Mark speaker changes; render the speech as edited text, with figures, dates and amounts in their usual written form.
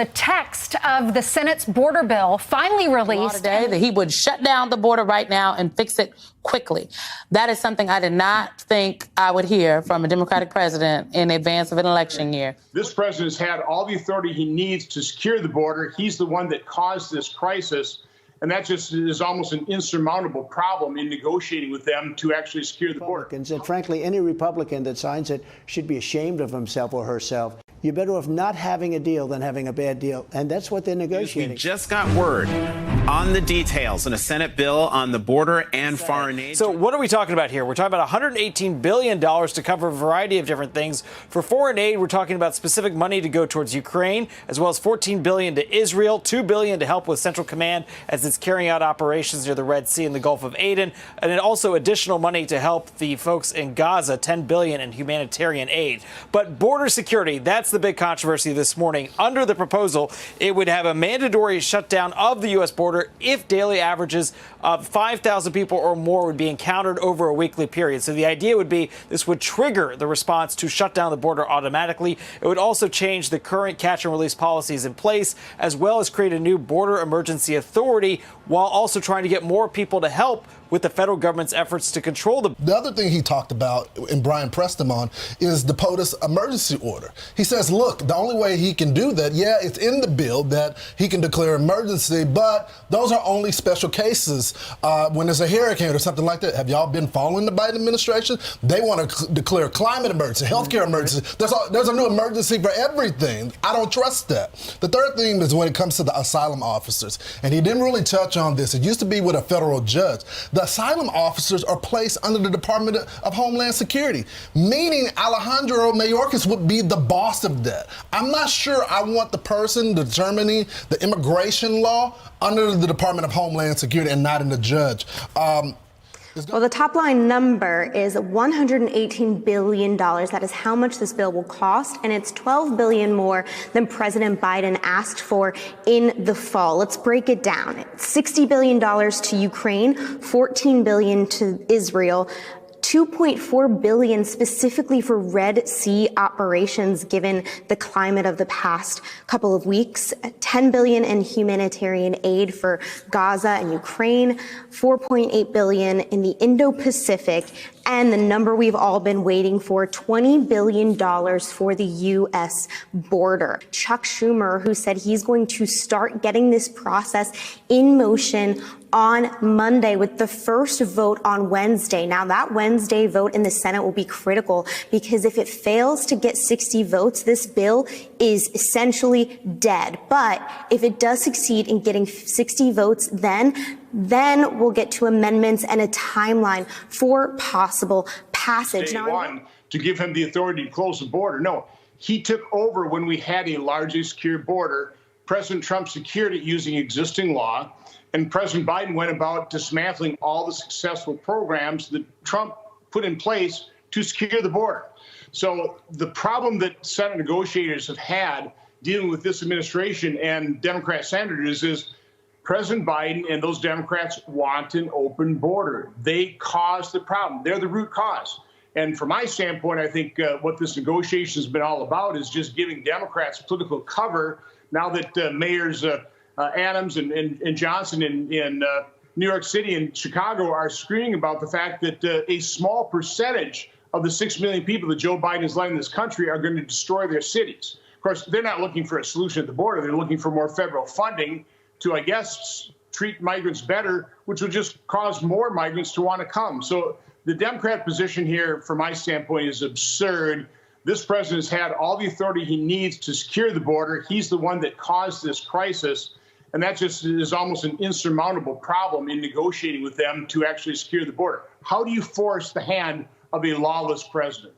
Speaker 1: the text of the Senate's border bill finally released
Speaker 2: today that he would shut down the border right now and fix it quickly. That is something I did not think I would hear from a Democratic president in advance of an election year.
Speaker 3: This president has had all the authority he needs to secure the border. He's the one that caused this crisis. And that just is almost an insurmountable problem in negotiating with them to actually secure the border.
Speaker 4: And frankly, any Republican that signs it should be ashamed of himself or herself. You're better off not having a deal than having a bad deal. And that's what they're negotiating.
Speaker 5: We just got word on the details in a Senate bill on the border and foreign aid.
Speaker 6: So what are we talking about here? We're talking about $118 billion to cover a variety of different things. For foreign aid, we're talking about specific money to go towards Ukraine, as well as $14 billion to Israel, $2 billion to help with Central Command as it's carrying out operations near the Red Sea and the Gulf of Aden, and then also additional money to help the folks in Gaza, $10 billion in humanitarian aid. But border security, that's the big controversy this morning. Under the proposal, it would have a mandatory shutdown of the U.S. border if daily averages of 5,000 people or more would be encountered over a weekly period. So the idea would be this would trigger the response to shut down the border automatically. It would also change the current catch and release policies in place, as well as create a new border emergency authority, while also trying to get more people to help with the federal government's efforts to control
Speaker 7: The other thing he talked about, and Brian pressed him on, is the POTUS emergency order. He says, look, the only way he can do that, yeah, it's in the bill that he can declare emergency, but those are only special cases when there's a hurricane or something like that. Have y'all been following the Biden administration? They want to declare climate emergency, healthcare emergency. There's a new emergency for everything. I don't trust that. The third thing is when it comes to the asylum officers, and he didn't really touch on this. It used to be with a federal judge. The asylum officers are placed under the Department of Homeland Security, meaning Alejandro Mayorkas would be the boss of that. I'm not sure I want the person determining the immigration law under the Department of Homeland Security and not in the judge.
Speaker 8: Well, the top line number is $118 billion. That is how much this bill will cost, and it's $12 billion more than President Biden asked for in the fall. Let's break it down. $60 billion to Ukraine, $14 billion to Israel, $2.4 billion specifically for Red Sea operations, given the climate of the past couple of weeks, $10 billion in humanitarian aid for Gaza and Ukraine, $4.8 billion in the Indo-Pacific, and the number we've all been waiting for, $20 billion for the U.S. border. Chuck Schumer, who said he's going to start getting this process in motion on Monday with the first vote on Wednesday. Now, that Wednesday vote in the Senate will be critical because if it fails to get 60 votes, this bill is essentially dead. But if it does succeed in getting 60 votes, then we'll get to amendments and a timeline for possible passage.
Speaker 3: To give him the authority to close the border. No, he took over when we had a largely secure border. President Trump secured it using existing law. And President Biden went about dismantling all the successful programs that Trump put in place to secure the border. So the problem that Senate negotiators have had dealing with this administration and Democrat senators is President Biden and those Democrats want an open border. They caused the problem. They're the root cause. And from my standpoint, I think what this negotiation has been all about is just giving Democrats political cover now that mayors Adams and Johnson in New York City and Chicago are screaming about the fact that a small percentage of the 6 million people that Joe Biden is letting in this country are going to destroy their cities. Of course, they're not looking for a solution at the border. They're looking for more federal funding to, I guess, treat migrants better, which would just cause more migrants to want to come. So the Democrat position here, from my standpoint, is absurd. This president has had all the authority he needs to secure the border. He's the one that caused this crisis. And that just is almost an insurmountable problem in negotiating with them to actually secure the border. How do you force the hand of a lawless president?